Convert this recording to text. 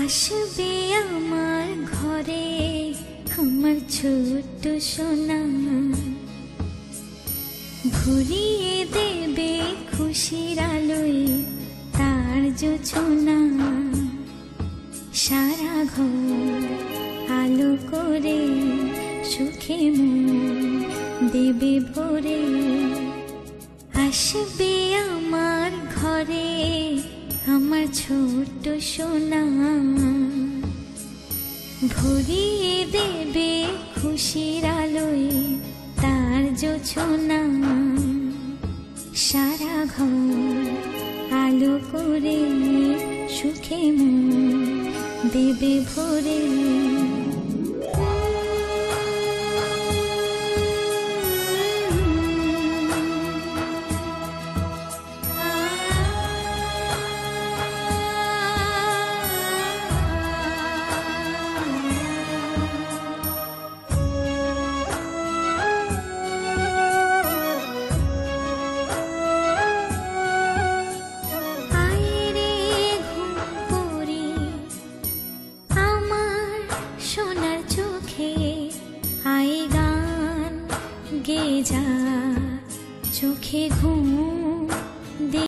আসবে আমার ঘরে আমার ছোট্ট সোনা, ভরিয়ে দেবে খুশির আলোয় তার জোছনা। সারা ঘর আলো করে সুখে মন দেবে ভরে। আসবে আমার ঘরে আমার ছোট্ট সোনা, ভরিয়ে দেবে খুশির আলোয় তার জোছনা। সারা ঘর আলো করে সুখে মন দেবে ভরে। আয় গান গে যা চোখে ঘুম